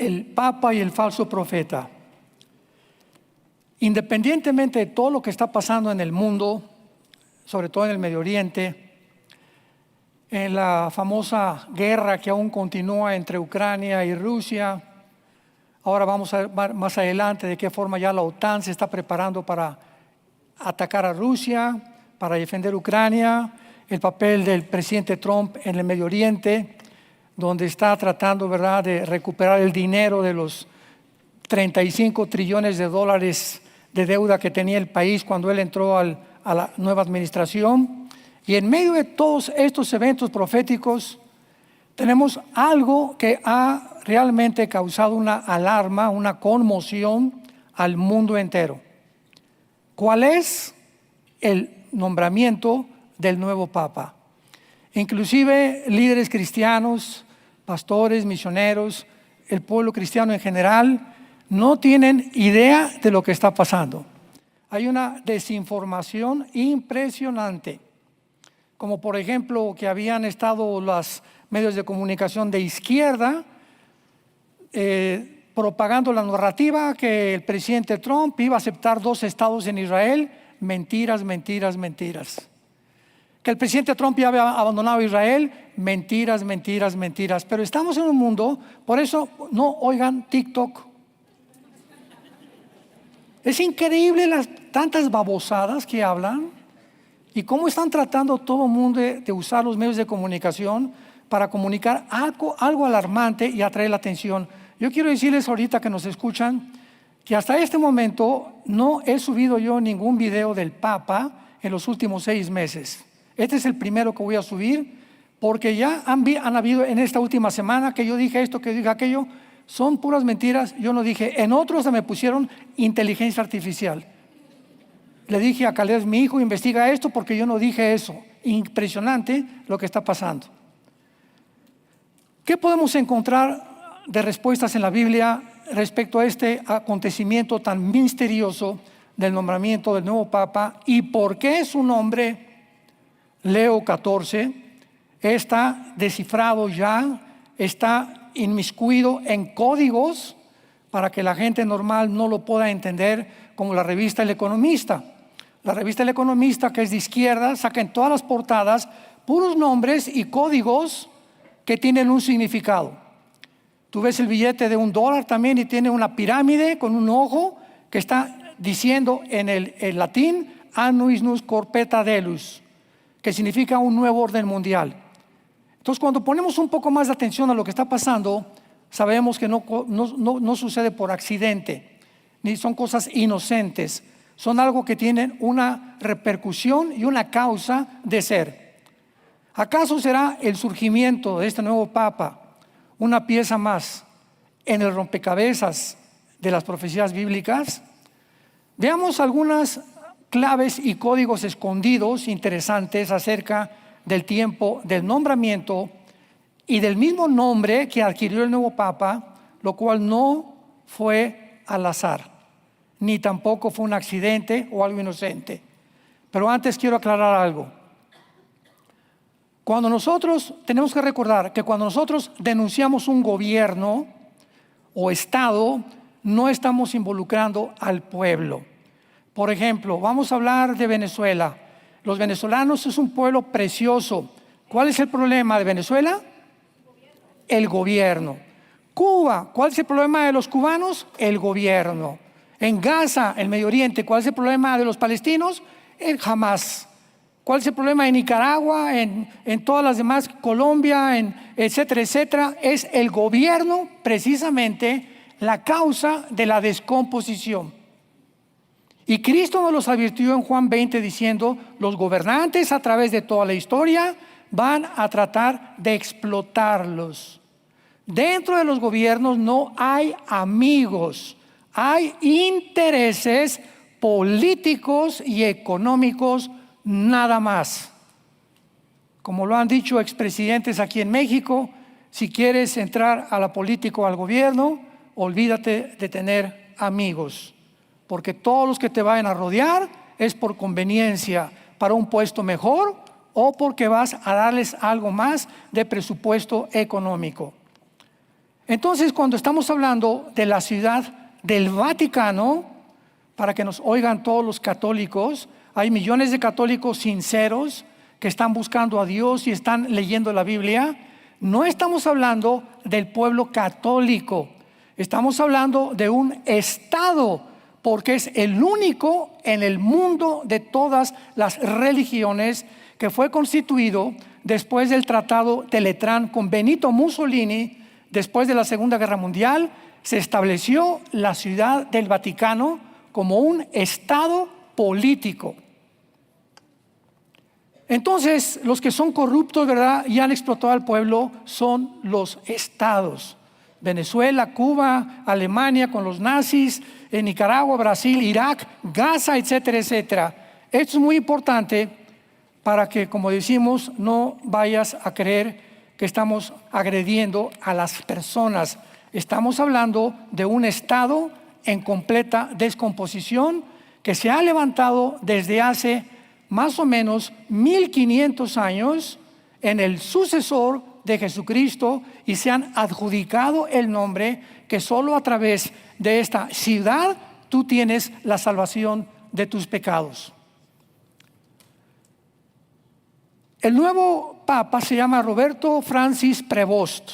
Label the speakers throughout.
Speaker 1: el Papa y el falso profeta. Independientemente de todo lo que está pasando en el mundo, sobre todo en el Medio Oriente, en la famosa guerra que aún continúa entre Ucrania y Rusia, ahora vamos a ver más adelante de qué forma ya la OTAN se está preparando para atacar a Rusia, para defender Ucrania, el papel del presidente Trump en el Medio Oriente, donde está tratando, ¿verdad?, de recuperar el dinero de los 35 trillones de dólares de deuda que tenía el país cuando él entró a la nueva administración. Y en medio de todos estos eventos proféticos tenemos algo que ha realmente causado una alarma, una conmoción al mundo entero. ¿Cuál es? El nombramiento del nuevo Papa. Inclusive líderes cristianos, pastores, misioneros, el pueblo cristiano en general, no tienen idea de lo que está pasando. Hay una desinformación impresionante, como por ejemplo que habían estado los medios de comunicación de izquierda propagando la narrativa que el presidente Trump iba a aceptar 2 estados en Israel. Mentiras, mentiras, mentiras. Que el presidente Trump ya había abandonado Israel. Mentiras, mentiras, mentiras. Pero estamos en un mundo, por eso no oigan TikTok. Es increíble las tantas babosadas que hablan y cómo están tratando todo el mundo de usar los medios de comunicación para comunicar algo alarmante y atraer la atención. Yo quiero decirles ahorita que nos escuchan que hasta este momento no he subido yo ningún video del Papa en los últimos 6 meses. Este es el primero que voy a subir porque ya han habido en esta última semana que yo dije esto, que dije aquello. Son puras mentiras, yo no dije. En otros me pusieron inteligencia artificial. Le dije a Caleb, mi hijo, investiga esto porque yo no dije eso. Impresionante lo que está pasando. ¿Qué podemos encontrar de respuestas en la Biblia respecto a este acontecimiento tan misterioso del nombramiento del nuevo Papa y por qué su nombre, Leo XIV, está descifrado ya, está inmiscuido en códigos para que la gente normal no lo pueda entender, como la revista El Economista? La revista El Economista, que es de izquierda, saca en todas las portadas puros nombres y códigos que tienen un significado. Tú ves el billete de $1 también y tiene una pirámide con un ojo que está diciendo en el latín Annus Nus Corpora Deus, que significa un nuevo orden mundial. Entonces, cuando ponemos un poco más de atención a lo que está pasando, sabemos que no sucede por accidente, ni son cosas inocentes, son algo que tienen una repercusión y una causa de ser. ¿Acaso será el surgimiento de este nuevo Papa una pieza más en el rompecabezas de las profecías bíblicas? Veamos algunas claves y códigos escondidos interesantes acerca del tiempo del nombramiento y del mismo nombre que adquirió el nuevo Papa, lo cual no fue al azar, ni tampoco fue un accidente o algo inocente. Pero antes quiero aclarar algo. Cuando nosotros, tenemos que recordar que cuando nosotros denunciamos un gobierno o estado, no estamos involucrando al pueblo. Por ejemplo, vamos a hablar de Venezuela. Los venezolanos es un pueblo precioso. ¿Cuál es el problema de Venezuela? El gobierno. Cuba, ¿cuál es el problema de los cubanos? El gobierno. En Gaza, el Medio Oriente, ¿cuál es el problema de los palestinos? El Hamas. ¿Cuál es el problema de Nicaragua, en todas las demás, Colombia, etcétera, etcétera? Es el gobierno precisamente la causa de la descomposición. Y Cristo nos los advirtió en Juan 20 diciendo, los gobernantes a través de toda la historia van a tratar de explotarlos. Dentro de los gobiernos no hay amigos, hay intereses políticos y económicos nada más. Como lo han dicho expresidentes aquí en México, si quieres entrar a la política o al gobierno, olvídate de tener amigos. Porque todos los que te vayan a rodear es por conveniencia, para un puesto mejor o porque vas a darles algo más de presupuesto económico. Entonces, cuando estamos hablando de la ciudad del Vaticano, para que nos oigan todos los católicos, hay millones de católicos sinceros que están buscando a Dios y están leyendo la Biblia. No estamos hablando del pueblo católico, estamos hablando de un estado, porque es el único en el mundo de todas las religiones que fue constituido después del Tratado de Letrán con Benito Mussolini. Después de la Segunda Guerra Mundial se estableció la ciudad del Vaticano como un estado político. Entonces, los que son corruptos, ¿verdad?, y han explotado al pueblo son los estados. Venezuela, Cuba, Alemania con los nazis, Nicaragua, Brasil, Irak, Gaza, etcétera, etcétera. Esto es muy importante para que, como decimos, no vayas a creer que estamos agrediendo a las personas. Estamos hablando de un estado en completa descomposición que se ha levantado desde hace más o menos 1500 años en el sucesor de Jesucristo, y se han adjudicado el nombre que solo a través de esta ciudad tú tienes la salvación de tus pecados. El nuevo Papa se llama Roberto Francis Prevost,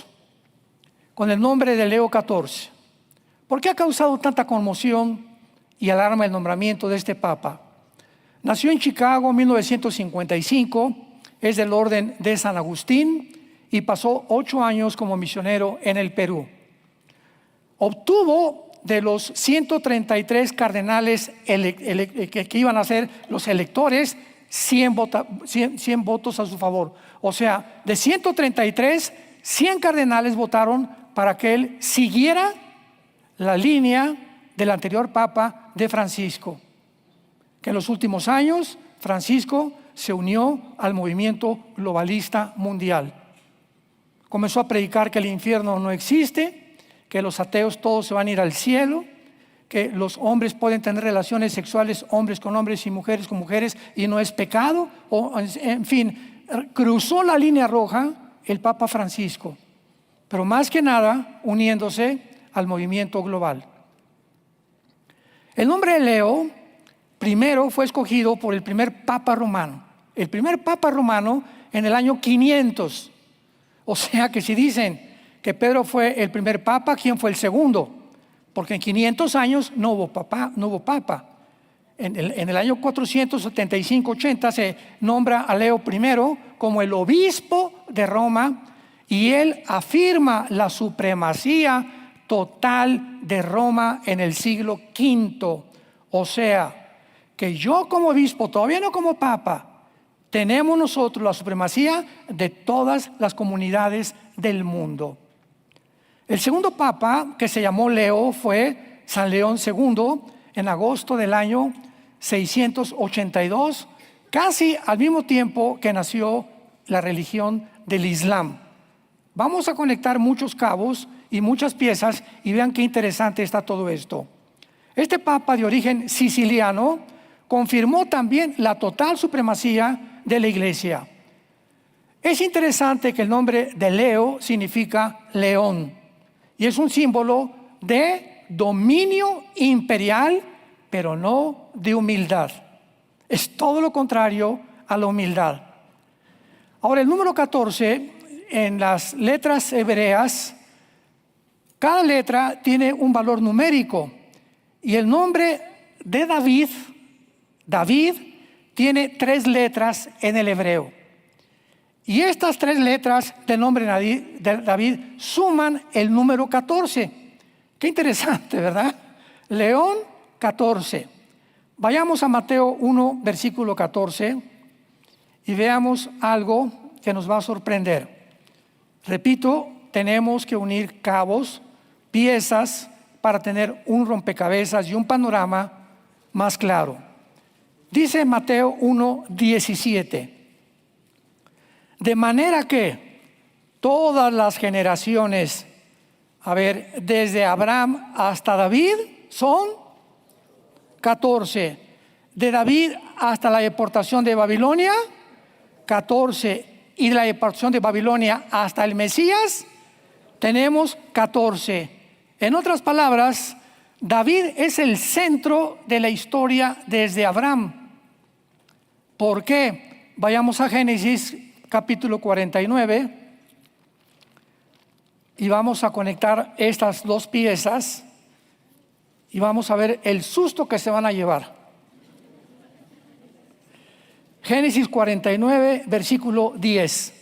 Speaker 1: con el nombre de Leo XIV. ¿Por qué ha causado tanta conmoción y alarma el nombramiento de este Papa? Nació en Chicago en 1955, es del orden de San Agustín y pasó 8 años como misionero en el Perú. Obtuvo de los 133 cardenales que iban a ser los electores, 100 votos a su favor. O sea, de 133, 100 cardenales votaron para que él siguiera la línea del anterior Papa de Francisco. Que en los últimos años Francisco se unió al movimiento globalista mundial. Comenzó a predicar que el infierno no existe, que los ateos todos se van a ir al cielo, que los hombres pueden tener relaciones sexuales, hombres con hombres y mujeres con mujeres, y no es pecado. En fin, cruzó la línea roja el Papa Francisco, pero más que nada uniéndose al movimiento global. El nombre de Leo primero fue escogido por el primer Papa romano. El primer Papa romano en el año 500. O sea que si dicen que Pedro fue el primer Papa, ¿quién fue el segundo? Porque en 500 años no hubo Papa. En el año 475-80 se nombra a Leo I como el obispo de Roma, y él afirma la supremacía total de Roma en el siglo V. O sea, que yo como obispo, todavía no como Papa, tenemos nosotros la supremacía de todas las comunidades del mundo. El segundo Papa, que se llamó Leo, fue San León II, en agosto del año 682, casi al mismo tiempo que nació la religión del Islam. Vamos a conectar muchos cabos y muchas piezas y vean qué interesante está todo esto. Este Papa de origen siciliano confirmó también la total supremacía de la Iglesia. Es interesante que el nombre de Leo significa león y es un símbolo de dominio imperial, pero no de humildad. Es todo lo contrario a la humildad. Ahora, el número 14 en las letras hebreas, cada letra tiene un valor numérico, y el nombre de David tiene 3 letras en el hebreo. Y estas 3 letras del nombre de David suman el número 14. Qué interesante, ¿verdad? León 14. Vayamos a Mateo 1, versículo 14, y veamos algo que nos va a sorprender. Repito, tenemos que unir cabos, piezas, para tener un rompecabezas y un panorama más claro. Dice Mateo 1, 17. De manera que todas las generaciones, desde Abraham hasta David, son 14. De David hasta la deportación de Babilonia, 14. Y de la deportación de Babilonia hasta el Mesías, tenemos 14. En otras palabras, David es el centro de la historia desde Abraham. ¿Por qué? Vayamos a Génesis capítulo 49 y vamos a conectar estas dos piezas y vamos a ver el susto que se van a llevar. Génesis 49, versículo 10.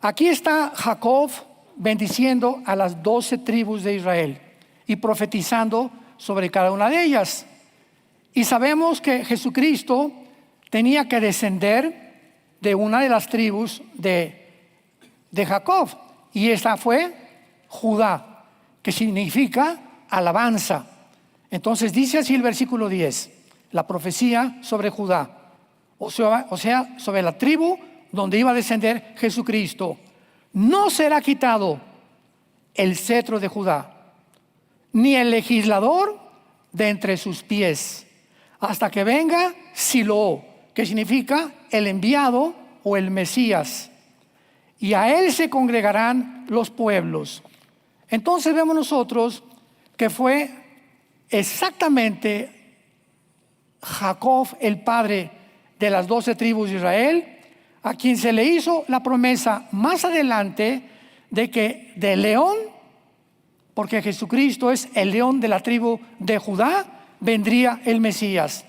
Speaker 1: Aquí está Jacob bendiciendo a las 12 tribus de Israel y profetizando sobre cada una de ellas. Y sabemos que Jesucristo tenía que descender de una de las tribus de Jacob, y esta fue Judá, que significa alabanza. Entonces dice así el versículo 10, la profecía sobre Judá, o sea, sobre la tribu donde iba a descender Jesucristo. No será quitado el cetro de Judá, ni el legislador de entre sus pies, hasta que venga Silo, que significa el enviado o el Mesías, y a él se congregarán los pueblos. Entonces vemos nosotros que fue exactamente Jacob, el padre de las 12 tribus de Israel, a quien se le hizo la promesa más adelante de que del león, porque Jesucristo es el león de la tribu de Judá, vendría el Mesías.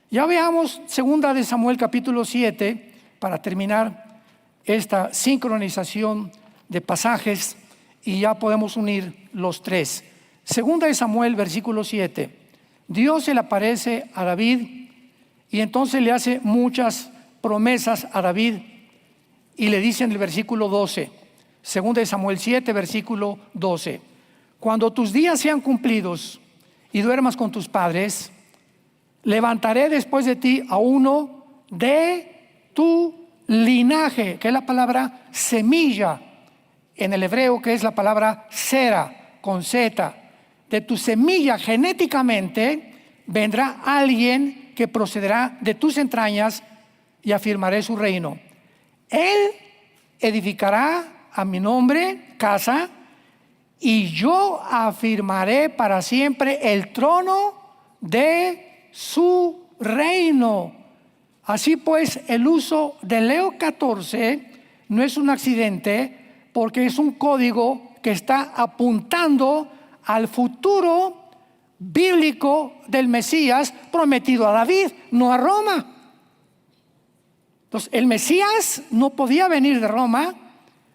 Speaker 1: Ya veamos 2 de Samuel capítulo 7 para terminar esta sincronización de pasajes y ya podemos unir los tres. 2 de Samuel versículo 7. Dios se le aparece a David y entonces le hace muchas promesas a David y le dice en el versículo 12, 2 de Samuel 7 versículo 12: cuando tus días sean cumplidos y duermas con tus padres, levantaré después de ti a uno de tu linaje, que es la palabra semilla en el hebreo, que es la palabra sera con Z. De tu semilla genéticamente vendrá alguien que procederá de tus entrañas y afirmaré su reino. Él edificará a mi nombre casa y yo afirmaré para siempre el trono de su reino. Así pues, el uso de Leo 14 no es un accidente, porque es un código que está apuntando al futuro bíblico del Mesías prometido a David, no a Roma. Entonces, el Mesías no podía venir de Roma,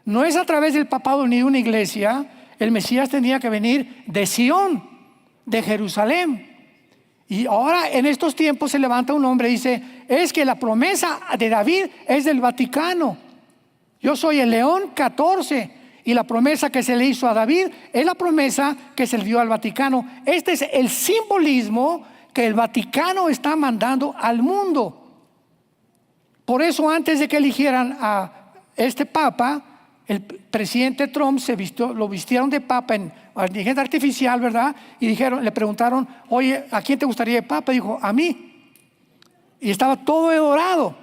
Speaker 1: no es a través del papado ni de una iglesia. El Mesías tenía que venir de Sión, de Jerusalén. Y ahora en estos tiempos se levanta un hombre y dice: es que la promesa de David es del Vaticano. Yo soy el león 14 y la promesa que se le hizo a David es la promesa que se le dio al Vaticano. Este es el simbolismo que el Vaticano está mandando al mundo. Por eso, antes de que eligieran a este papa, el presidente Trump lo vistieron de papa en inteligencia artificial, ¿verdad? Y le preguntaron: oye, ¿a quién te gustaría de papa? Dijo: a mí. Y estaba todo de dorado,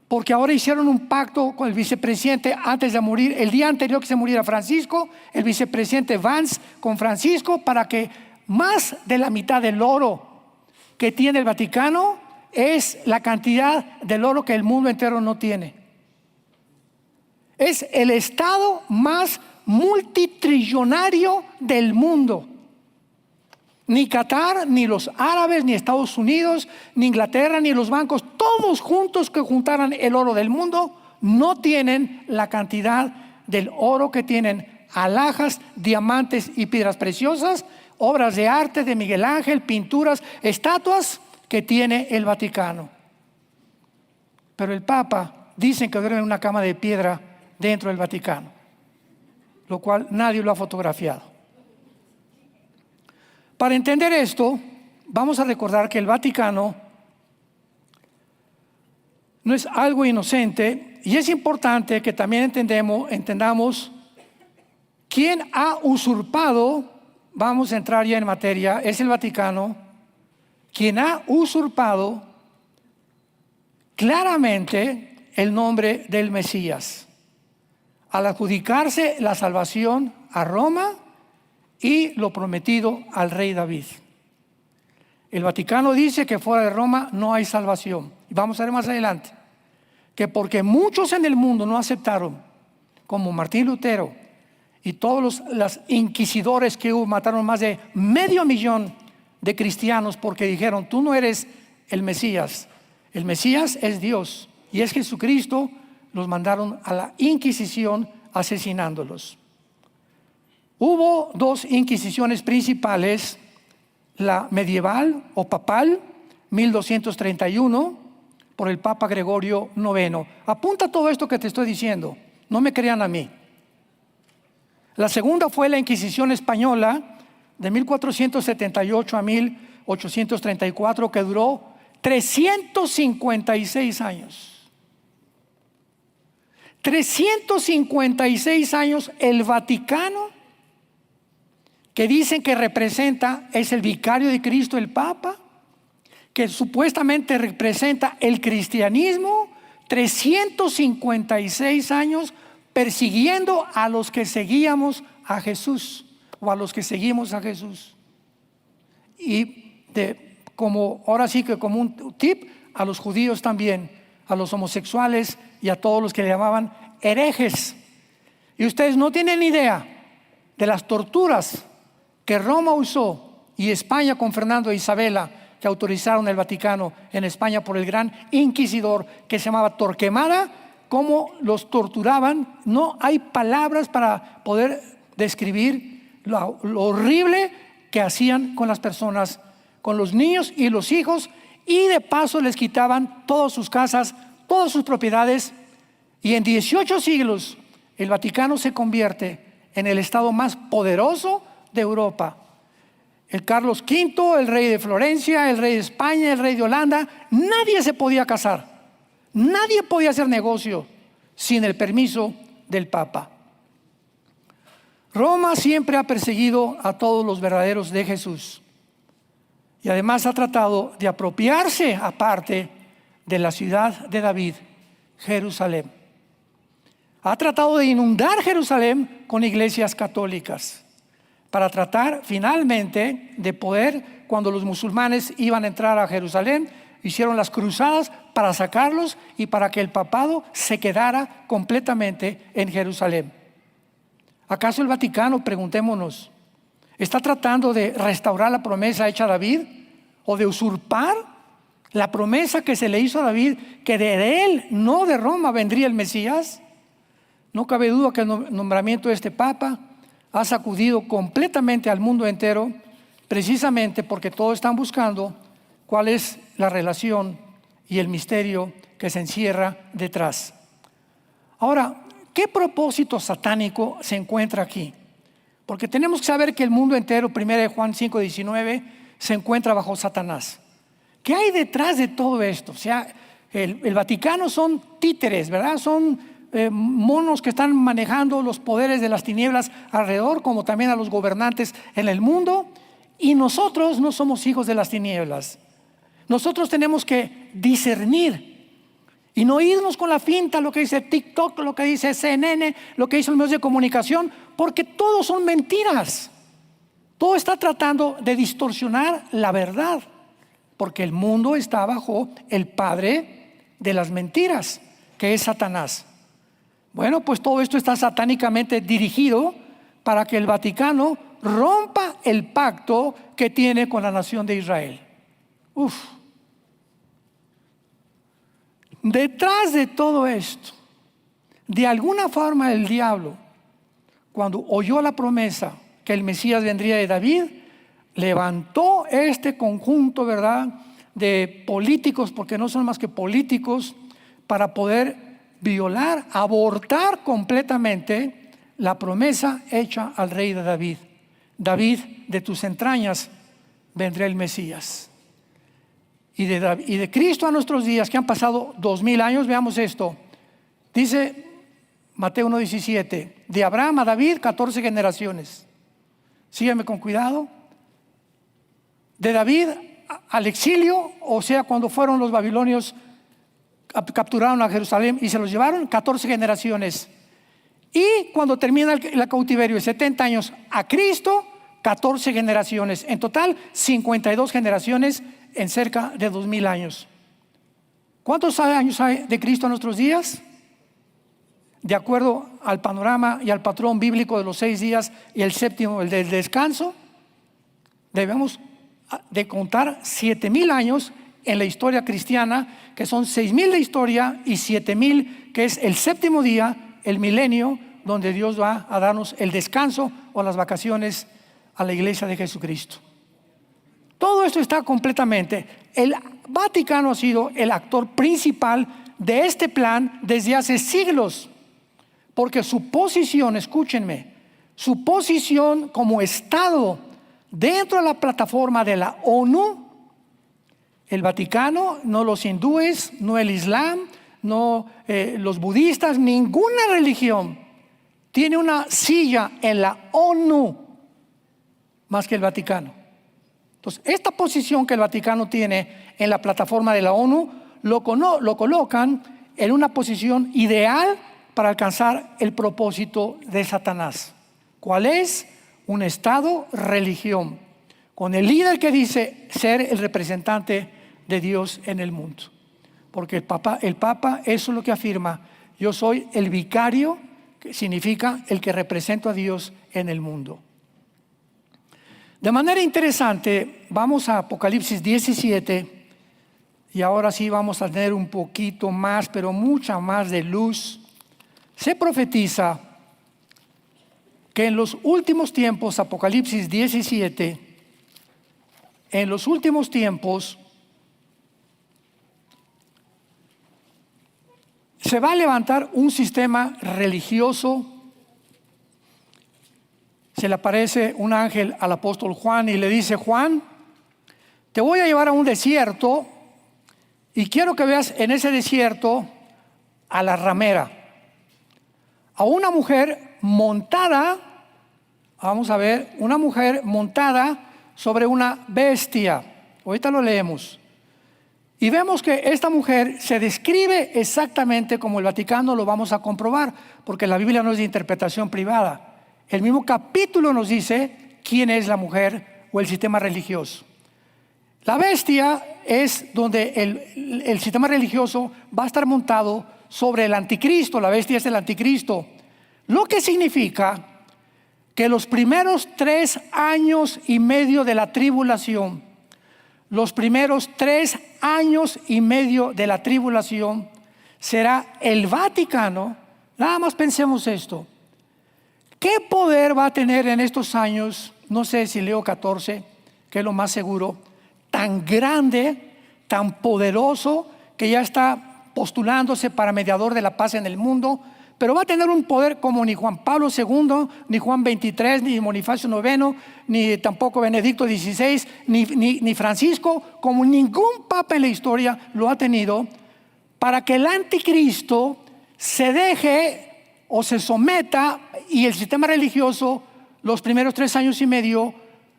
Speaker 1: porque ahora hicieron un pacto con el vicepresidente antes de morir. El día anterior que se muriera Francisco, el vicepresidente Vance con Francisco, para que más de la mitad del oro que tiene el Vaticano es la cantidad del oro que el mundo entero no tiene. Es el estado más multitrillonario del mundo. Ni Qatar, ni los árabes, ni Estados Unidos, ni Inglaterra, ni los bancos, todos juntos que juntaran el oro del mundo, no tienen la cantidad del oro que tienen alhajas, diamantes y piedras preciosas, obras de arte de Miguel Ángel, pinturas, estatuas que tiene el Vaticano. Pero el Papa dicen que duerme en una cama de piedra dentro del Vaticano, lo cual nadie lo ha fotografiado. Para entender esto, vamos a recordar que el Vaticano no es algo inocente, y es importante que también entendamos quién ha usurpado. Vamos a entrar ya en materia. Es el Vaticano quien ha usurpado claramente el nombre del Mesías. al adjudicarse la salvación a Roma y lo prometido al rey David. El Vaticano dice que fuera de Roma no hay salvación. Y vamos a ver más adelante que porque muchos en el mundo no aceptaron, como Martín Lutero y todos los inquisidores que hubo, mataron más de 500,000 de cristianos porque dijeron: tú no eres el Mesías es Dios y es Jesucristo. Los mandaron a la Inquisición asesinándolos. Hubo dos inquisiciones principales: la medieval o papal, 1231, por el Papa Gregorio IX. Apunta todo esto que te estoy diciendo, no me crean a mí. La segunda fue la Inquisición española, de 1478 a 1834, que duró 356 años. 356 años. El Vaticano, que dicen que representa, es el vicario de Cristo, el Papa, que supuestamente representa el cristianismo, 356 años persiguiendo a los que seguíamos a Jesús, o a los que seguimos a Jesús. Y como ahora sí que como un tip, a los judíos también, a los homosexuales y a todos los que le llamaban herejes. Y ustedes no tienen idea de las torturas que Roma usó, y España con Fernando e Isabela, que autorizaron el Vaticano en España por el gran inquisidor que se llamaba Torquemada. Cómo los torturaban, no hay palabras para poder describir lo horrible que hacían con las personas, con los niños y los hijos, y de paso les quitaban todas sus casas, todas sus propiedades. Y en 18 siglos el Vaticano se convierte en el estado más poderoso de Europa. El Carlos V, el rey de Florencia, el rey de España, el rey de Holanda, nadie se podía casar, nadie podía hacer negocio sin el permiso del Papa. Roma siempre ha perseguido a todos los verdaderos de Jesús, y además ha tratado de apropiarse aparte de la ciudad de David, Jerusalén. Ha tratado de inundar Jerusalén con iglesias católicas para tratar finalmente de poder, cuando los musulmanes iban a entrar a Jerusalén, hicieron las cruzadas para sacarlos y para que el papado se quedara completamente en Jerusalén. ¿Acaso el Vaticano, preguntémonos, está tratando de restaurar la promesa hecha a David o de usurpar la promesa que se le hizo a David, que de él, no de Roma, vendría el Mesías? No cabe duda que el nombramiento de este Papa ha sacudido completamente al mundo entero, precisamente porque todos están buscando cuál es la relación y el misterio que se encierra detrás. Ahora, ¿qué propósito satánico se encuentra aquí? Porque tenemos que saber que el mundo entero, 1 Juan 5:19, se encuentra bajo Satanás. ¿Qué hay detrás de todo esto? O sea, el Vaticano son títeres, ¿verdad? Son monos que están manejando los poderes de las tinieblas alrededor, como también a los gobernantes en el mundo. Y nosotros no somos hijos de las tinieblas. Nosotros tenemos que discernir y no irnos con la finta, lo que dice TikTok, lo que dice CNN, lo que dicen los medios de comunicación, porque todos son mentiras. Todo está tratando de distorsionar la verdad, porque el mundo está bajo el padre de las mentiras, que es Satanás. Bueno, pues todo esto está satánicamente dirigido para que el Vaticano rompa el pacto que tiene con la nación de Israel. Detrás de todo esto, de alguna forma el diablo, cuando oyó la promesa que el Mesías vendría de David, levantó este conjunto, ¿verdad?, de políticos, porque no son más que políticos, para poder violar, abortar completamente la promesa hecha al rey de David. David, de tus entrañas vendrá el Mesías. Y de Cristo a nuestros días, que han pasado 2000 años, veamos esto. Dice Mateo 1:17, de Abraham a David 14 generaciones. Sígueme con cuidado. De David al exilio, o sea, cuando fueron los babilonios, capturaron a Jerusalén y se los llevaron, 14 generaciones. Y cuando termina el cautiverio de 70 años a Cristo, 14 generaciones. En total, 52 generaciones en cerca de 2000 años. ¿Cuántos años hay de Cristo en nuestros días? De acuerdo al panorama y al patrón bíblico de los 6 días y el séptimo, el del descanso, debemos de contar 7000 años en la historia cristiana, que son 6000 de historia y 7000 que es el séptimo día, el milenio, donde Dios va a darnos el descanso o las vacaciones a la iglesia de Jesucristo. Todo esto está completamente. El Vaticano ha sido el actor principal de este plan desde hace siglos, porque su posición, escúchenme, su posición como Estado dentro de la plataforma de la ONU, el Vaticano, no los hindúes, no el Islam, no los budistas, ninguna religión tiene una silla en la ONU más que el Vaticano. Entonces, esta posición que el Vaticano tiene en la plataforma de la ONU lo colocan en una posición ideal para alcanzar el propósito de Satanás. ¿Cuál es? Un Estado-religión, con el líder que dice ser el representante de Dios en el mundo. Porque el Papa eso es lo que afirma: yo soy el vicario, que significa el que represento a Dios en el mundo. De manera interesante, vamos a Apocalipsis 17 y ahora sí vamos a tener un poquito más, pero mucha más de luz. Se profetiza que en los últimos tiempos, Apocalipsis 17, en los últimos tiempos se va a levantar un sistema religioso. Se le aparece un ángel al apóstol Juan y le dice: Juan, te voy a llevar a un desierto y quiero que veas en ese desierto a la ramera, a una mujer montada, vamos a ver, una mujer montada sobre una bestia. Ahorita lo leemos. Y vemos que esta mujer se describe exactamente como el Vaticano lo vamos a comprobar, porque la Biblia no es de interpretación privada. El mismo capítulo nos dice quién es la mujer o el sistema religioso. La bestia es donde el sistema religioso va a estar montado sobre el anticristo. La bestia es el anticristo, lo que significa que los primeros 3 años y medio de la tribulación, los primeros 3 años y medio de la tribulación será el Vaticano. Nada más pensemos esto: ¿qué poder va a tener en estos años? No sé si Leo XIV, que es lo más seguro, tan grande, tan poderoso, que ya está postulándose para mediador de la paz en el mundo, pero va a tener un poder como ni Juan Pablo II, ni Juan XXIII, ni Bonifacio IX, ni tampoco Benedicto XVI, ni Francisco, como ningún papa en la historia lo ha tenido, para que el anticristo se deje o se someta y el sistema religioso los primeros 3 años y medio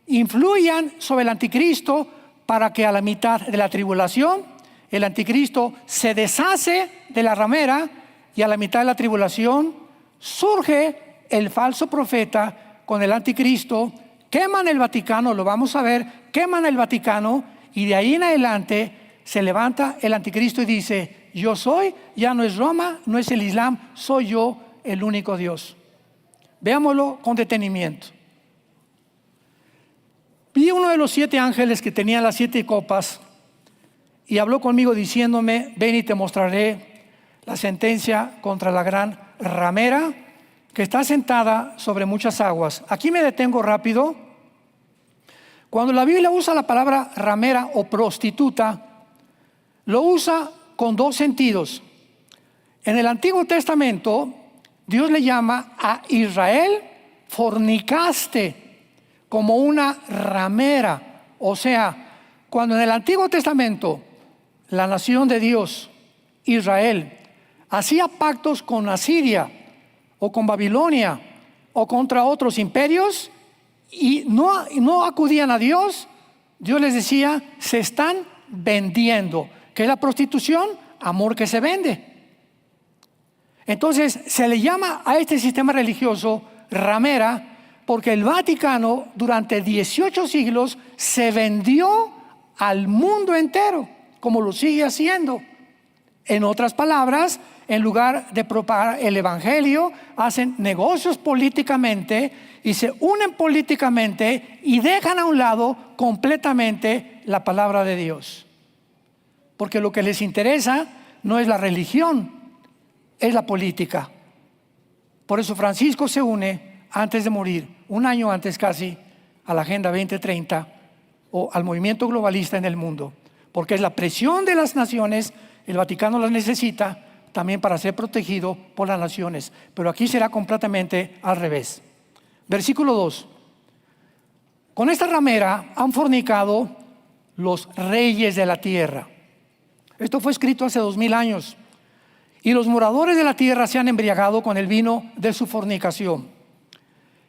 Speaker 1: influyan sobre el anticristo, para que a la mitad de la tribulación el anticristo se deshace de la ramera y a la mitad de la tribulación surge el falso profeta con el anticristo. Queman el Vaticano, lo vamos a ver, queman el Vaticano y de ahí en adelante se levanta el anticristo y dice: yo soy, ya no es Roma, no es el Islam, soy yo el único Dios. Veámoslo con detenimiento. Vi uno de los 7 ángeles que tenía las 7 copas y habló conmigo diciéndome: ven y te mostraré la sentencia contra la gran ramera que está sentada sobre muchas aguas. Aquí me detengo rápido. Cuando la Biblia usa la palabra ramera o prostituta, lo usa con 2 sentidos. En el Antiguo Testamento, Dios le llama a Israel: fornicaste, como una ramera. O sea, cuando en el Antiguo Testamento la nación de Dios, Israel, hacía pactos con Asiria o con Babilonia o contra otros imperios y no acudían a Dios, Dios les decía: se están vendiendo. ¿Qué es la prostitución? Amor que se vende. Entonces se le llama a este sistema religioso ramera porque el Vaticano durante 18 siglos se vendió al mundo entero, como lo sigue haciendo. En otras palabras, en lugar de propagar el evangelio, hacen negocios políticamente y se unen políticamente y dejan a un lado completamente la palabra de Dios. Porque lo que les interesa no es la religión, es la política. Por eso Francisco se une antes de morir, un año antes casi, a la Agenda 2030 o al movimiento globalista en el mundo. Porque es la presión de las naciones, el Vaticano las necesita también para ser protegido por las naciones. Pero aquí será completamente al revés. Versículo 2. Con esta ramera han fornicado los reyes de la tierra. Esto fue escrito hace 2000 años. Y los moradores de la tierra se han embriagado con el vino de su fornicación.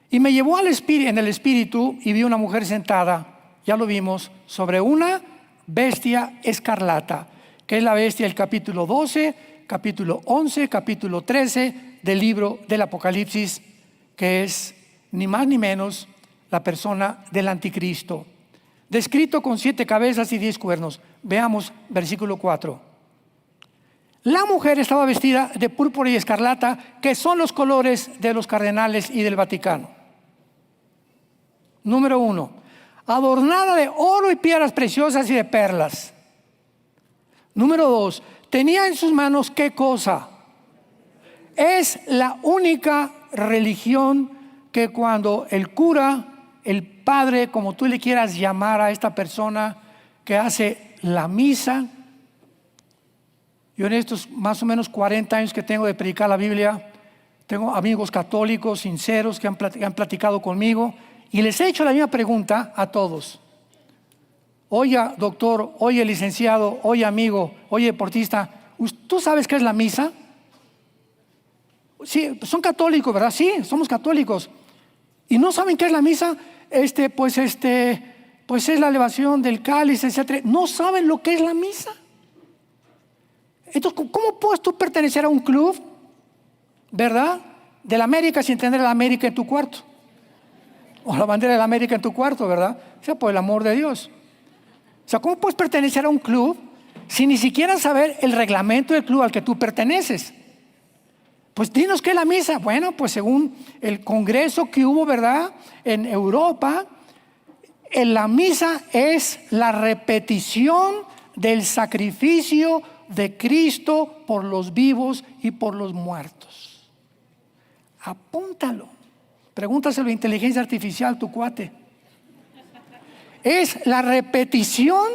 Speaker 1: Y me llevó en el espíritu y vi una mujer sentada, ya lo vimos, sobre una bestia escarlata, que es la bestia del capítulo 12, capítulo 11, capítulo 13 del libro del Apocalipsis, que es ni más ni menos la persona del anticristo, descrito con 7 cabezas y 10 cuernos. Veamos versículo 4. La mujer estaba vestida de púrpura y escarlata, que son los colores de los cardenales y del Vaticano. Número 1, adornada de oro y piedras preciosas y de perlas. Número 2, tenía en sus manos ¿qué cosa? Es la única religión que cuando el cura, el padre, como tú le quieras llamar a esta persona que hace la misa, yo en estos más o menos 40 años que tengo de predicar la Biblia, tengo amigos católicos sinceros que han platicado conmigo y les he hecho la misma pregunta a todos. Oye, doctor, oye, licenciado, oye, amigo, oye, deportista, ¿tú sabes qué es la misa? Sí, son católicos, ¿verdad? Sí, somos católicos. ¿Y no saben qué es la misa? Pues es la elevación del cáliz, etc. No saben lo que es la misa. Entonces, ¿cómo puedes tú pertenecer a un club, verdad, de la América sin tener la América en tu cuarto? O la bandera de la América en tu cuarto, ¿verdad? O sea, por el amor de Dios. O sea, ¿cómo puedes pertenecer a un club sin ni siquiera saber el reglamento del club al que tú perteneces? Pues dinos qué es la misa. Bueno, pues según el congreso que hubo, ¿verdad?, en Europa, la misa es la repetición del sacrificio de Cristo por los vivos y por los muertos. Apúntalo. Pregúntaselo a inteligencia artificial, tu cuate. Es la repetición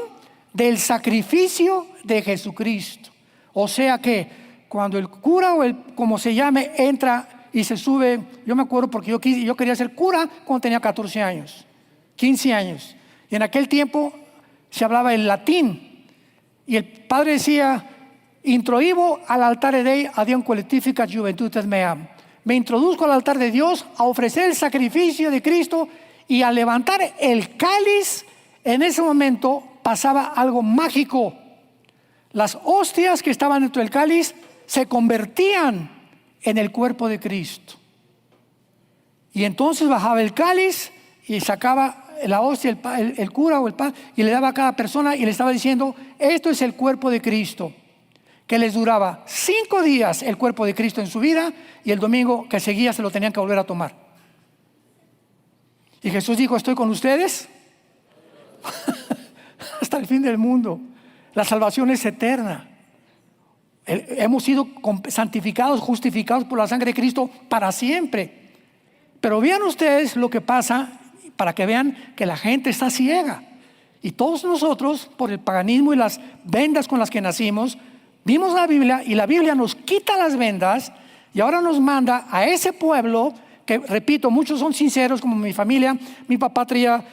Speaker 1: del sacrificio de Jesucristo. O sea que cuando el cura o como se llame entra y se sube, yo me acuerdo porque yo quería ser cura cuando tenía 14 años, 15 años. Y en aquel tiempo se hablaba el latín. Y el padre decía, introibo al altare Dei a Dion collectificat juventudes meam. Me introduzco al altar de Dios a ofrecer el sacrificio de Cristo y a levantar el cáliz. En ese momento pasaba algo mágico. Las hostias que estaban dentro del cáliz se convertían en el cuerpo de Cristo. Y entonces bajaba el cáliz y sacaba la hostia, el cura o el padre, y le daba a cada persona y le estaba diciendo, esto es el cuerpo de Cristo, que les duraba 5 días el cuerpo de Cristo en su vida, y el domingo que seguía se lo tenían que volver a tomar. Y Jesús dijo, estoy con ustedes hasta el fin del mundo. La salvación es eterna. Hemos sido santificados, justificados por la sangre de Cristo para siempre. Pero vean ustedes lo que pasa, para que vean que la gente está ciega. Y todos nosotros, por el paganismo y las vendas con las que nacimos, vimos la Biblia y la Biblia nos quita las vendas y ahora nos manda a ese pueblo que, repito, muchos son sinceros, como mi familia. Mi papá traía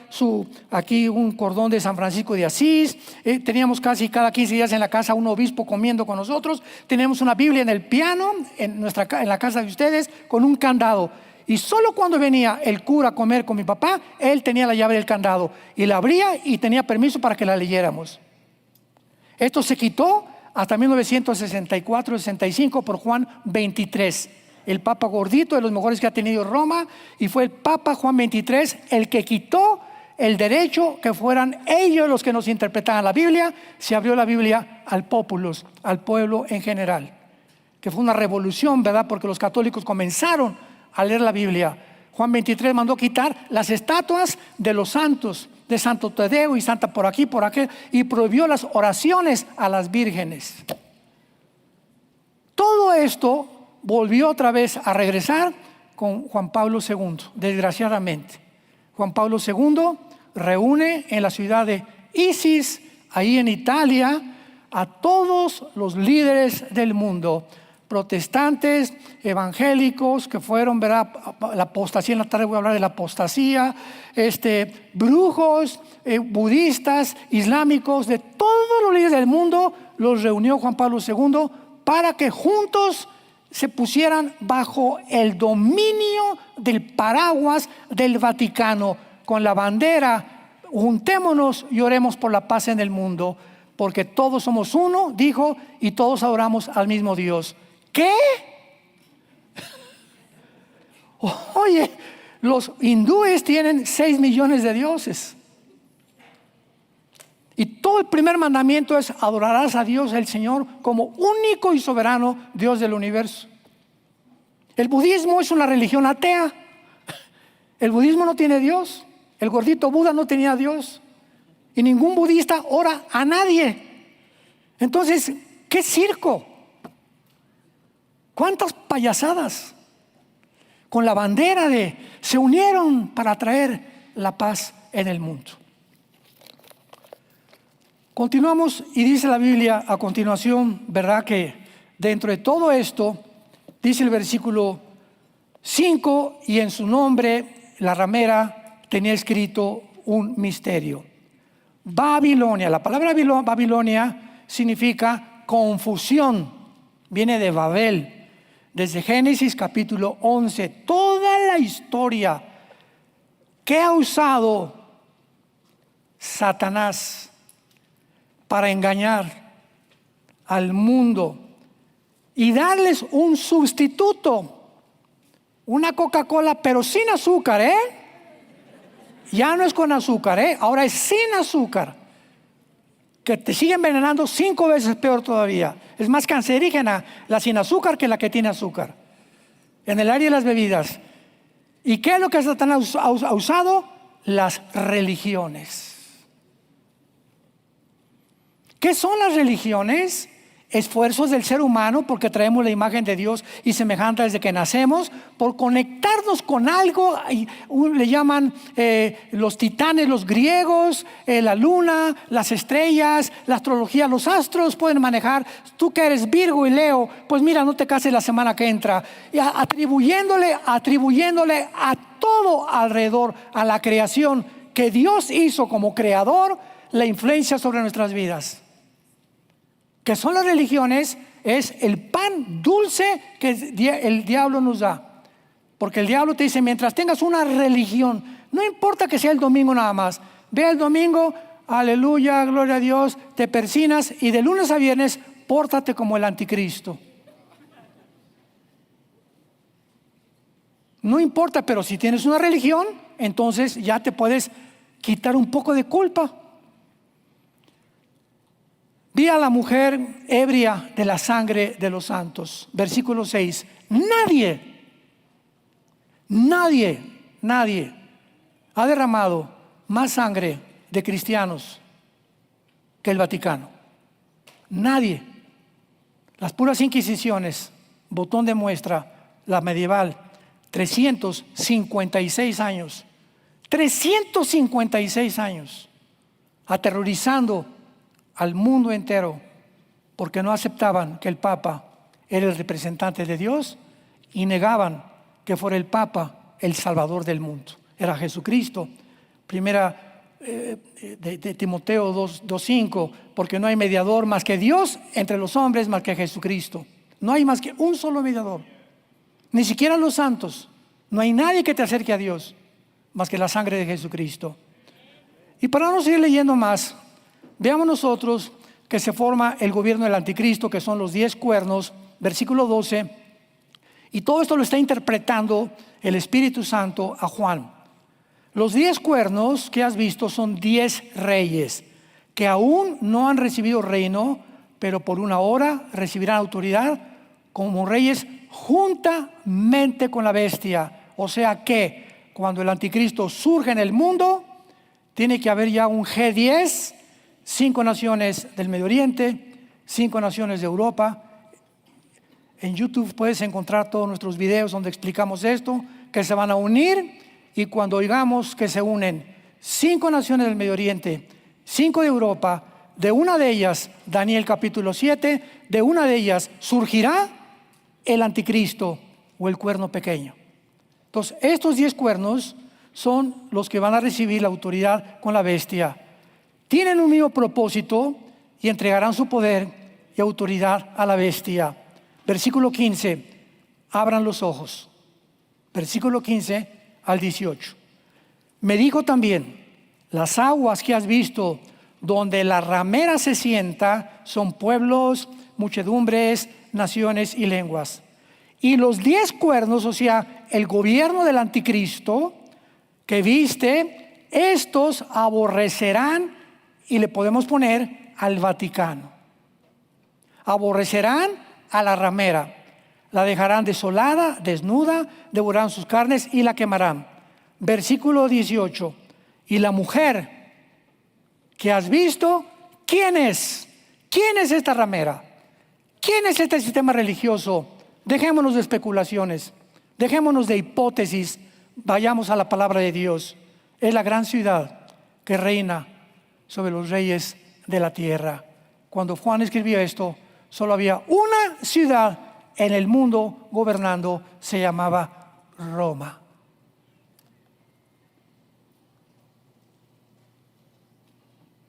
Speaker 1: aquí un cordón de San Francisco de Asís. Teníamos casi cada 15 días en la casa un obispo comiendo con nosotros. Teníamos una Biblia en el piano, en la casa de ustedes, con un candado. Y solo cuando venía el cura a comer con mi papá, él tenía la llave del candado y la abría y tenía permiso para que la leyéramos. Esto se quitó hasta 1964-65 por Juan 23. El Papa gordito, de los mejores que ha tenido Roma, y fue el Papa Juan 23 el que quitó el derecho que fueran ellos los que nos interpretaran la Biblia. Se abrió la Biblia al populus, al pueblo en general, que fue una revolución, ¿verdad? Porque los católicos comenzaron a leer la Biblia. Juan 23 mandó quitar las estatuas de los santos, de Santo Tadeo y Santa por aquí, por aquel, y prohibió las oraciones a las vírgenes. Todo esto volvió otra vez a regresar con Juan Pablo II, desgraciadamente. Juan Pablo II reúne en la ciudad de Isis, ahí en Italia, a todos los líderes del mundo, protestantes, evangélicos, que fueron, ¿verdad? La apostasía, en la tarde voy a hablar de la apostasía, brujos, budistas, islámicos, de todos los líderes del mundo, los reunió Juan Pablo II para que juntos se pusieran bajo el dominio del paraguas del Vaticano, con la bandera: juntémonos y oremos por la paz en el mundo, porque todos somos uno, dijo, y todos adoramos al mismo Dios. ¿Qué? Oye, los hindúes tienen 6 millones de dioses. Y todo el primer mandamiento es: adorarás a Dios el Señor como único y soberano Dios del universo. El budismo es una religión atea. El budismo no tiene Dios. El gordito Buda no tenía Dios. Y ningún budista ora a nadie. Entonces, ¿qué circo? ¿Cuántas payasadas? Con la bandera se unieron para traer la paz en el mundo. Continuamos y dice la Biblia a continuación, ¿verdad? Que dentro de todo esto, dice el versículo 5, y en su nombre la ramera tenía escrito un misterio. Babilonia, la palabra Babilonia significa confusión, viene de Babel. Desde Génesis capítulo 11, toda la historia que ha usado Satanás para engañar al mundo y darles un sustituto, una Coca-Cola, pero sin azúcar, ya no es con azúcar, ahora es sin azúcar, que te sigue envenenando 5 veces peor todavía. Es más cancerígena la sin azúcar que la que tiene azúcar, en el área de las bebidas. ¿Y qué es lo que Satanás ha usado? Las religiones. ¿Qué son las religiones? Esfuerzos del ser humano, porque traemos la imagen de Dios y semejanza desde que nacemos, por conectarnos con algo. Le llaman los titanes, los griegos, la luna, las estrellas, la astrología, los astros pueden manejar. Tú que eres Virgo y Leo, pues mira, no te cases la semana que entra. Y atribuyéndole a todo alrededor, a la creación que Dios hizo como creador, la influencia sobre nuestras vidas. Que son las religiones, es el pan dulce que el diablo nos da. Porque el diablo te dice: mientras tengas una religión, no importa que sea el domingo nada más, ve el domingo, aleluya, gloria a Dios, te persinas, y de lunes a viernes pórtate como el anticristo. No importa, pero si tienes una religión, entonces ya te puedes quitar un poco de culpa. Vi a la mujer ebria de la sangre de los santos. Versículo 6. Nadie ha derramado más sangre de cristianos que el Vaticano. Nadie. Las puras inquisiciones, botón de muestra, la medieval, 356 años. 356 años aterrorizando al mundo entero, porque no aceptaban que el Papa era el representante de Dios y negaban que fuera el Papa el Salvador del mundo. Era Jesucristo. Primera de Timoteo 2:5, porque no hay mediador más que Dios entre los hombres, más que Jesucristo. No hay más que un solo mediador, ni siquiera los santos. No hay nadie que te acerque a Dios más que la sangre de Jesucristo. Y para no seguir leyendo más, veamos nosotros que se forma el gobierno del anticristo, que son los 10 cuernos, versículo 12. Y todo esto lo está interpretando el Espíritu Santo a Juan. Los 10 cuernos que has visto son 10 reyes que aún no han recibido reino, pero por una hora recibirán autoridad como reyes juntamente con la bestia. O sea que cuando el anticristo surge en el mundo, tiene que haber ya un G10, 5 naciones del Medio Oriente, 5 naciones de Europa. En YouTube puedes encontrar todos nuestros videos donde explicamos esto, que se van a unir, y cuando oigamos que se unen 5 naciones del Medio Oriente, 5 de Europa, de una de ellas, Daniel capítulo 7, de una de ellas surgirá el anticristo o el cuerno pequeño. Entonces, estos 10 cuernos son los que van a recibir la autoridad con la bestia. Tienen un mismo propósito y entregarán su poder y autoridad a la bestia. Versículo 15, abran los ojos. Versículo 15 al 18. Me dijo también, las aguas que has visto donde la ramera se sienta son pueblos, muchedumbres, naciones y lenguas. Y los 10 cuernos, o sea, el gobierno del anticristo que viste, estos aborrecerán, y le podemos poner al Vaticano. Aborrecerán a la ramera, la dejarán desolada, desnuda, devorarán sus carnes y la quemarán. Versículo 18. Y la mujer que has visto, ¿quién es? ¿Quién es esta ramera? ¿Quién es este sistema religioso? Dejémonos de especulaciones, dejémonos de hipótesis, vayamos a la palabra de Dios. Es la gran ciudad que reina sobre los reyes de la tierra. Cuando Juan escribió esto, solo había una ciudad en el mundo gobernando, se llamaba Roma.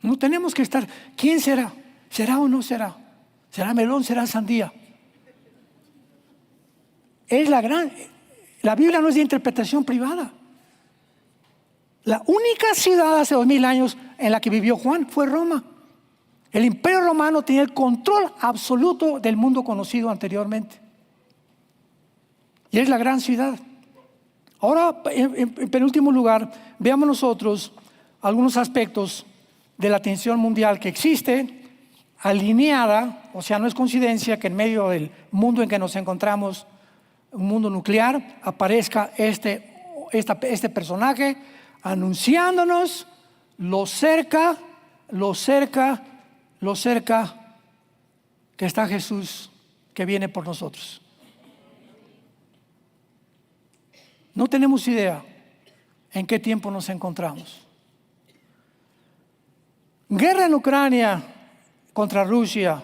Speaker 1: No tenemos que estar, ¿quién será? ¿Será o no será? ¿Será melón? ¿Será sandía? La Biblia no es de interpretación privada. La única ciudad hace 2000 años en la que vivió Juan fue Roma. El imperio romano tenía el control absoluto del mundo conocido anteriormente. Y es la gran ciudad. Ahora, en penúltimo lugar, veamos nosotros algunos aspectos de la tensión mundial que existe, alineada, o sea, no es coincidencia que en medio del mundo en que nos encontramos, un mundo nuclear, aparezca este personaje anunciándonos lo cerca que está Jesús, que viene por nosotros. No tenemos idea en qué tiempo nos encontramos. Guerra en Ucrania contra Rusia,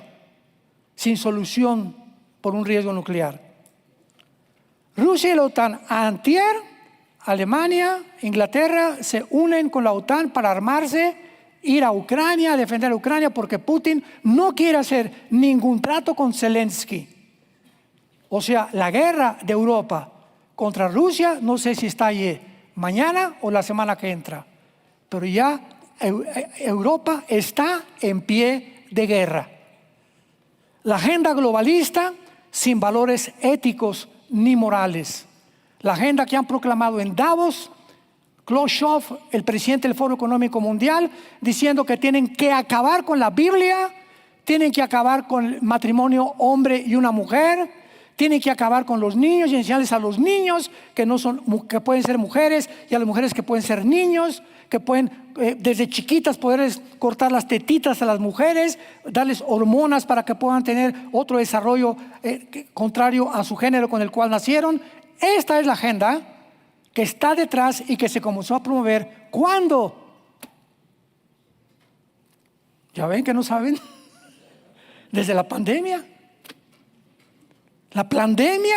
Speaker 1: sin solución por un riesgo nuclear. Rusia y la OTAN, antier, Alemania, Inglaterra se unen con la OTAN para armarse, ir a Ucrania, a defender a Ucrania, porque Putin no quiere hacer ningún trato con Zelensky. O sea, la guerra de Europa contra Rusia, no sé si está allí mañana o la semana que entra, pero ya Europa está en pie de guerra. La agenda globalista sin valores éticos ni morales. La agenda que han proclamado en Davos, Klaus Schwab, el presidente del Foro Económico Mundial, diciendo que tienen que acabar con la Biblia, tienen que acabar con el matrimonio hombre y una mujer, tienen que acabar con los niños y enseñarles a los niños que pueden ser mujeres, y a las mujeres que pueden ser niños, que pueden desde chiquitas poderles cortar las tetitas a las mujeres, darles hormonas para que puedan tener otro desarrollo contrario a su género con el cual nacieron. Esta es la agenda que está detrás y que se comenzó a promover. ¿Cuándo? ¿Ya ven que no saben? Desde la pandemia. La pandemia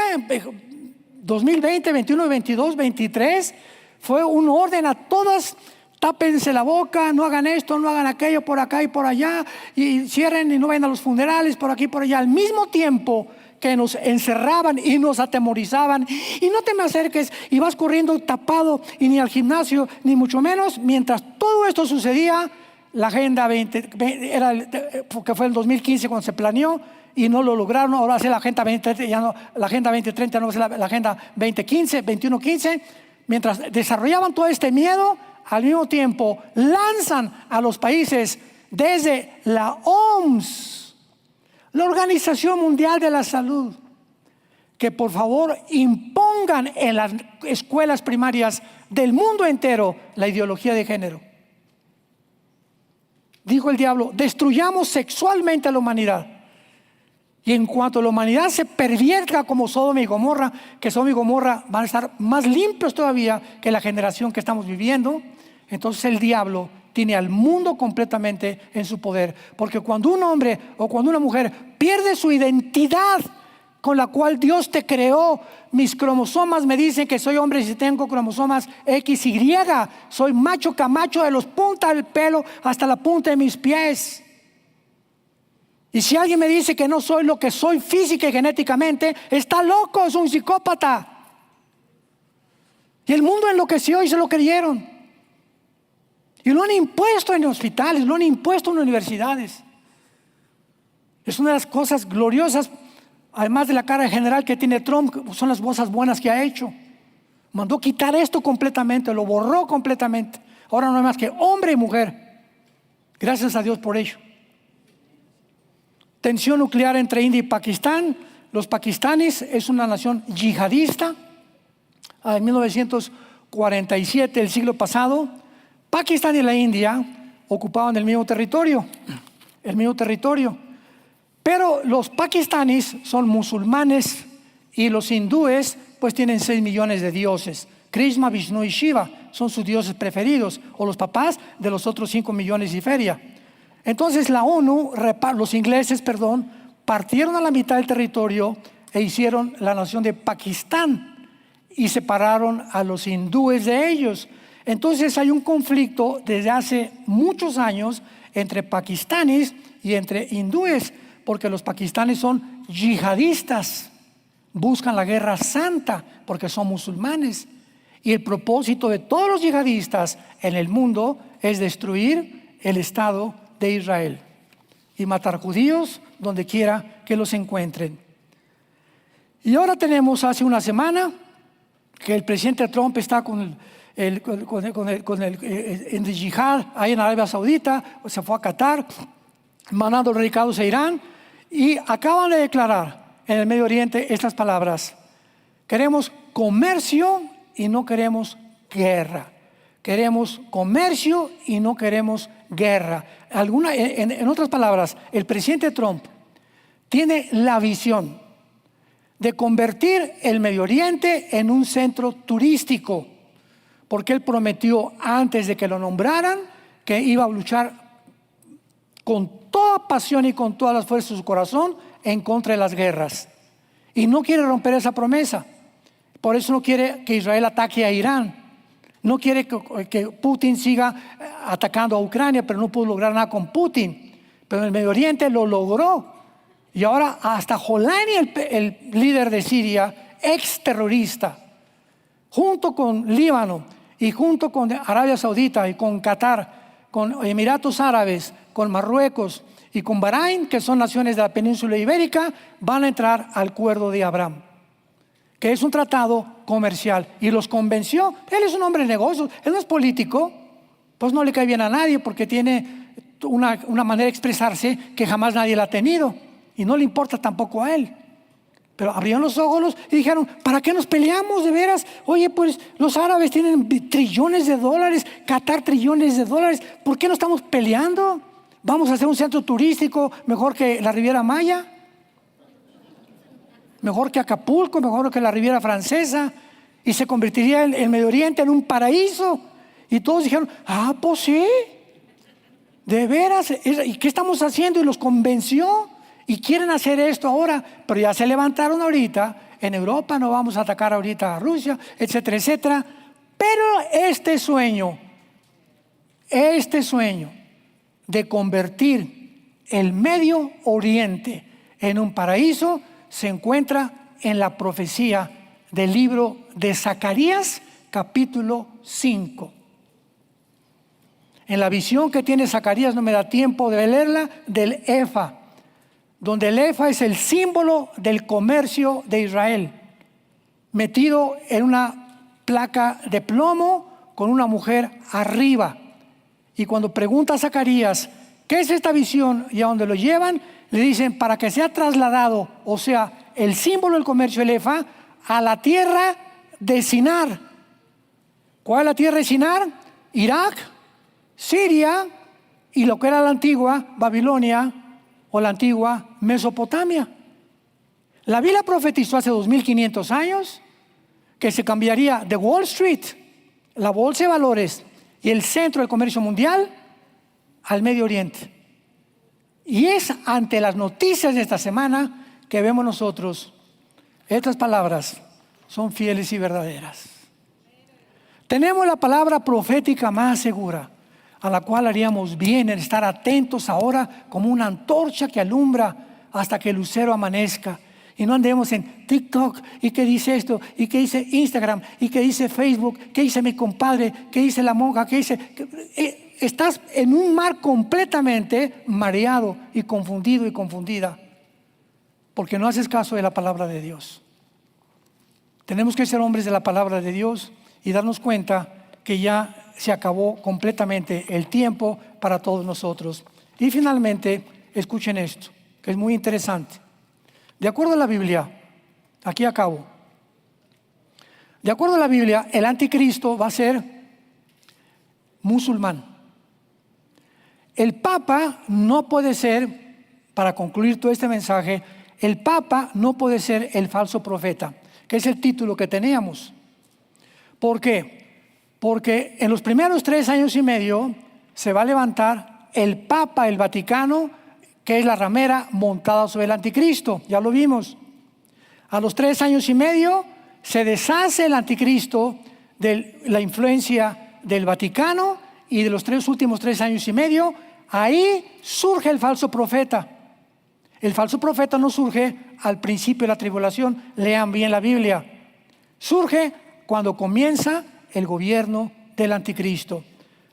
Speaker 1: 2020, 21, 22, 23 fue un orden a todas. Tápense la boca, no hagan esto, no hagan aquello, por acá y por allá, y cierren y no vayan a los funerales, por aquí y por allá. Al mismo tiempo que nos encerraban y nos atemorizaban, y no te me acerques, y vas corriendo tapado, y ni al gimnasio, ni mucho menos. Mientras todo esto sucedía, la Agenda 20, porque fue el 2015 cuando se planeó y no lo lograron. Ahora hace la Agenda 2030, ya no, la Agenda 2030 no es la Agenda 2015, 2115. Mientras desarrollaban todo este miedo, al mismo tiempo lanzan a los países desde la OMS, la Organización Mundial de la Salud, que por favor impongan en las escuelas primarias del mundo entero la ideología de género. Dijo el diablo: destruyamos sexualmente a la humanidad. Y en cuanto la humanidad se pervierta como Sodoma y Gomorra, que Sodoma y Gomorra van a estar más limpios todavía que la generación que estamos viviendo, entonces el diablo tiene al mundo completamente en su poder. Porque cuando un hombre o cuando una mujer pierde su identidad con la cual Dios te creó, mis cromosomas me dicen que soy hombre si tengo cromosomas XY, soy macho camacho de los puntas del pelo hasta la punta de mis pies. Y si alguien me dice que no soy lo que soy física y genéticamente, está loco, es un psicópata. Y el mundo enloqueció y se lo creyeron. Y lo han impuesto en hospitales, lo han impuesto en universidades. Es una de las cosas gloriosas, además de la cara general que tiene Trump, son las cosas buenas que ha hecho. Mandó quitar esto completamente, lo borró completamente. Ahora no hay más que hombre y mujer. Gracias a Dios por ello. Tensión nuclear entre India y Pakistán. Los pakistaníes es una nación yihadista. En 1947, el siglo pasado, Pakistán y la India ocupaban el mismo territorio. Pero los pakistaníes son musulmanes y los hindúes pues tienen 6 millones de dioses. Krishna, Vishnu y Shiva son sus dioses preferidos, o los papás de los otros 5 millones y feria. Entonces la ONU, los ingleses, partieron a la mitad del territorio e hicieron la nación de Pakistán y separaron a los hindúes de ellos. Entonces hay un conflicto desde hace muchos años entre pakistaníes y entre hindúes, porque los pakistaníes son yihadistas, buscan la guerra santa porque son musulmanes. Y el propósito de todos los yihadistas en el mundo es destruir el Estado de Israel y matar judíos donde quiera que los encuentren. Y ahora tenemos hace una semana que el presidente Trump está en el yihad ahí en Arabia Saudita, se fue a Qatar, mandando recados a Irán, y acaban de declarar en el Medio Oriente estas palabras: queremos comercio y no queremos guerra. Queremos comercio y no queremos guerra. En otras palabras, el presidente Trump tiene la visión de convertir el Medio Oriente en un centro turístico, porque él prometió antes de que lo nombraran que iba a luchar con toda pasión y con todas las fuerzas de su corazón en contra de las guerras. Y no quiere romper esa promesa. Por eso no quiere que Israel ataque a Irán. No quiere que Putin siga atacando a Ucrania, pero no pudo lograr nada con Putin. Pero en el Medio Oriente lo logró. Y ahora hasta Jolani, el líder de Siria, ex terrorista, junto con Líbano y junto con Arabia Saudita y con Qatar, con Emiratos Árabes, con Marruecos y con Bahrein, que son naciones de la península ibérica, van a entrar al acuerdo de Abraham, que es un tratado comercial, y los convenció. Él es un hombre de negocios, él no es político, pues no le cae bien a nadie porque tiene una manera de expresarse que jamás nadie la ha tenido y no le importa tampoco a él. Pero abrieron los ojos y dijeron: ¿para qué nos peleamos de veras? Oye, pues los árabes tienen trillones de dólares, Qatar trillones de dólares, ¿por qué no estamos peleando? Vamos a hacer un centro turístico mejor que la Riviera Maya, mejor que Acapulco, mejor que la Riviera Francesa, y se convertiría el Medio Oriente en un paraíso. Y todos dijeron: ah, pues sí, de veras, ¿y qué estamos haciendo? Y los convenció, y quieren hacer esto ahora, pero ya se levantaron ahorita. En Europa no vamos a atacar ahorita a Rusia, etcétera, etcétera. Pero este sueño de convertir el Medio Oriente en un paraíso se encuentra en la profecía del libro de Zacarías, capítulo 5. en la visión que tiene Zacarías, no me da tiempo de leerla, del efa, donde el efa es el símbolo del comercio de Israel, metido en una placa de plomo con una mujer arriba. Y cuando pregunta a Zacarías, ¿qué es esta visión? Y a donde lo llevan, le dicen, para que sea trasladado, o sea, el símbolo del comercio, el efa, a la tierra de Sinar. ¿Cuál es la tierra de Sinar? Irak, Siria y lo que era la antigua Babilonia o la antigua Mesopotamia. La Biblia profetizó hace 2500 años que se cambiaría de Wall Street, la bolsa de valores y el centro del comercio mundial, al Medio Oriente. Y es ante las noticias de esta semana que vemos nosotros, estas palabras son fieles y verdaderas. Tenemos la palabra profética más segura, a la cual haríamos bien en estar atentos ahora como una antorcha que alumbra hasta que el lucero amanezca. Y no andemos en TikTok, y qué dice esto, y qué dice Instagram, y qué dice Facebook, qué dice mi compadre, qué dice la monja, qué dice... Estás en un mar completamente mareado y confundido y confundida, porque no haces caso de la palabra de Dios. Tenemos que ser hombres de la palabra de Dios y darnos cuenta que ya se acabó completamente el tiempo para todos nosotros. Y finalmente, escuchen esto, que es muy interesante. De acuerdo a la Biblia, aquí acabo. De acuerdo a la Biblia, el anticristo va a ser musulmán. El Papa no puede ser, para concluir todo este mensaje, el Papa no puede ser el falso profeta, que es el título que teníamos. ¿Por qué? Porque en los primeros 3 años y medio se va a levantar el Papa, el Vaticano, que es la ramera montada sobre el anticristo, ya lo vimos. A los 3 años y medio se deshace el anticristo de la influencia del Vaticano, y de los últimos 3 años y medio, ahí surge el falso profeta. El falso profeta no surge al principio de la tribulación, lean bien la Biblia. Surge cuando comienza el gobierno del anticristo.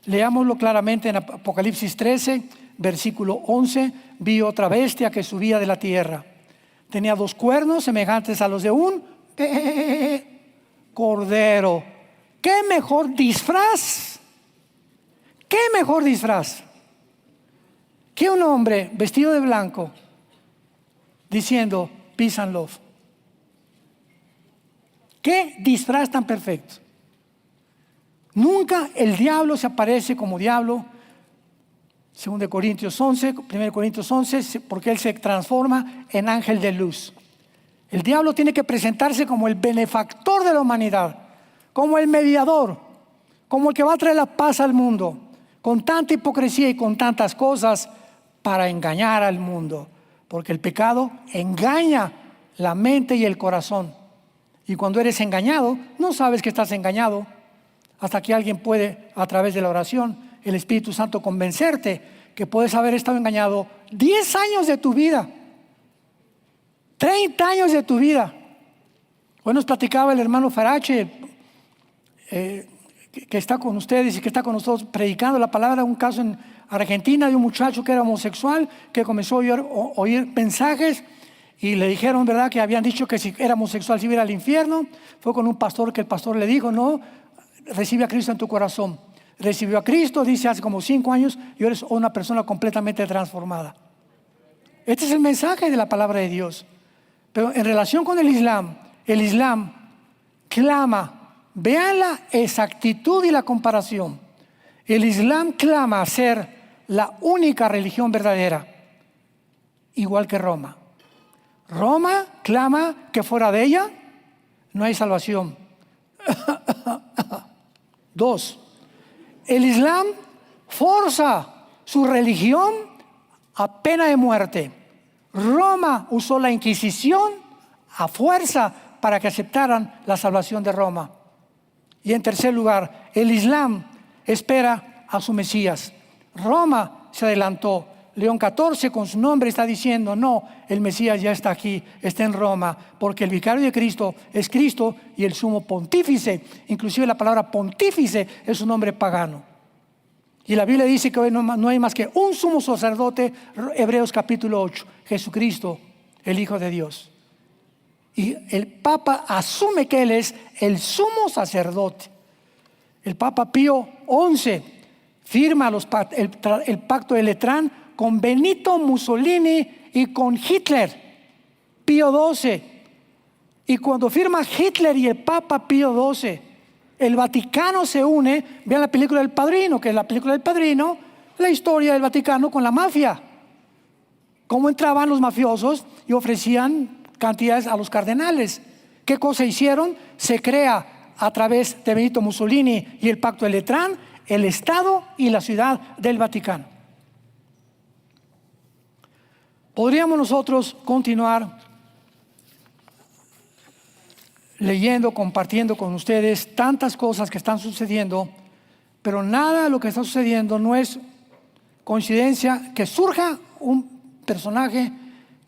Speaker 1: Leámoslo claramente en Apocalipsis 13, versículo 11. Vi otra bestia que subía de la tierra. Tenía 2 cuernos semejantes a los de un cordero. ¿Qué mejor disfraz? ¿Qué mejor disfraz que un hombre vestido de blanco diciendo peace and love? ¿Qué disfraz tan perfecto? Nunca el diablo se aparece como diablo. 2 Corintios 11, 1 Corintios 11, porque él se transforma en ángel de luz. El diablo tiene que presentarse como el benefactor de la humanidad, como el mediador, como el que va a traer la paz al mundo, con tanta hipocresía y con tantas cosas para engañar al mundo, porque el pecado engaña la mente y el corazón. Y cuando eres engañado, no sabes que estás engañado, hasta que alguien puede, a través de la oración, el Espíritu Santo, convencerte que puedes haber estado engañado 10 años de tu vida, 30 años de tu vida. Hoy nos platicaba el hermano Farache, que está con ustedes y que está con nosotros predicando la palabra, un caso en Argentina de un muchacho que era homosexual, que comenzó a oír mensajes y le dijeron, ¿verdad?, que habían dicho que si era homosexual se iba al infierno. Fue con un pastor, que el pastor le dijo, no, recibe a Cristo en tu corazón. Recibió a Cristo, dice, hace como 5 años, y eres una persona completamente transformada. Este es el mensaje de la palabra de Dios. Pero en relación con el Islam clama, vean la exactitud y la comparación. El Islam clama a ser la única religión verdadera, igual que Roma. Roma clama que fuera de ella no hay salvación. 2. El Islam forza su religión a pena de muerte. Roma usó la Inquisición a fuerza para que aceptaran la salvación de Roma. Y en tercer lugar, el Islam espera a su Mesías. Roma se adelantó. León 14 con su nombre está diciendo, no, el Mesías ya está aquí, está en Roma, porque el vicario de Cristo es Cristo y el sumo pontífice. Inclusive la palabra pontífice es un nombre pagano. Y la Biblia dice que hoy no hay más que un sumo sacerdote, Hebreos capítulo 8, Jesucristo, el Hijo de Dios. Y el Papa asume que Él es el sumo sacerdote. El Papa Pío XI firma el pacto de Letrán con Benito Mussolini y con Hitler, Pío XII. Y cuando firma Hitler y el Papa Pío XII, el Vaticano se une. Vean la película del Padrino, que es la película del Padrino, la historia del Vaticano con la mafia. Cómo entraban los mafiosos y ofrecían cantidades a los cardenales. ¿Qué cosa hicieron? Se crea a través de Benito Mussolini y el pacto de Letrán el Estado y la ciudad del Vaticano. Podríamos nosotros continuar leyendo, compartiendo con ustedes tantas cosas que están sucediendo, pero nada de lo que está sucediendo no es coincidencia que surja un personaje,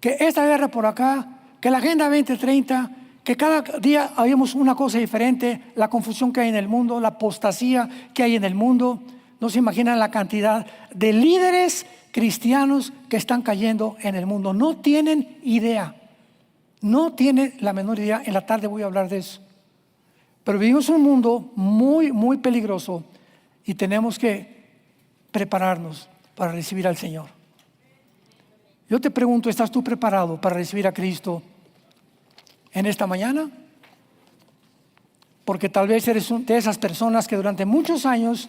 Speaker 1: que esta guerra por acá, que la Agenda 2030, que cada día habemos una cosa diferente, la confusión que hay en el mundo, la apostasía que hay en el mundo. No se imaginan la cantidad de líderes cristianos que están cayendo en el mundo. No tienen idea. No tienen la menor idea. En la tarde voy a hablar de eso. Pero vivimos un mundo muy, muy peligroso y tenemos que prepararnos para recibir al Señor. Yo te pregunto, ¿estás tú preparado para recibir a Cristo en esta mañana? Porque tal vez eres de esas personas que durante muchos años,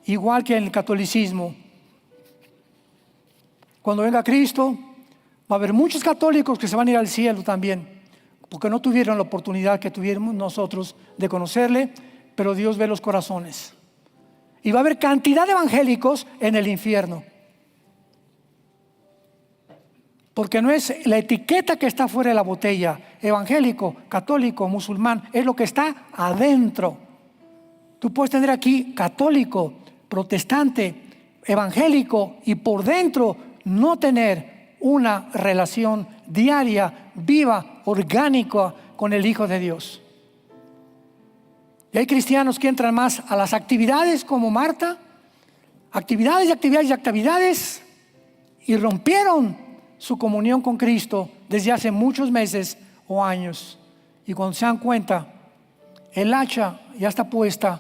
Speaker 1: igual que en el catolicismo, cuando venga Cristo, va a haber muchos católicos que se van a ir al cielo también, porque no tuvieron la oportunidad que tuvimos nosotros de conocerle, pero Dios ve los corazones. Y va a haber cantidad de evangélicos en el infierno. Porque no es la etiqueta que está fuera de la botella, evangélico, católico, musulmán, es lo que está adentro. Tú puedes tener aquí católico, protestante, evangélico y por dentro no tener una relación diaria, viva, orgánica con el Hijo de Dios. Y hay cristianos que entran más a las actividades como Marta, actividades y rompieron su comunión con Cristo desde hace muchos meses o años. Y cuando se dan cuenta, el hacha ya está puesta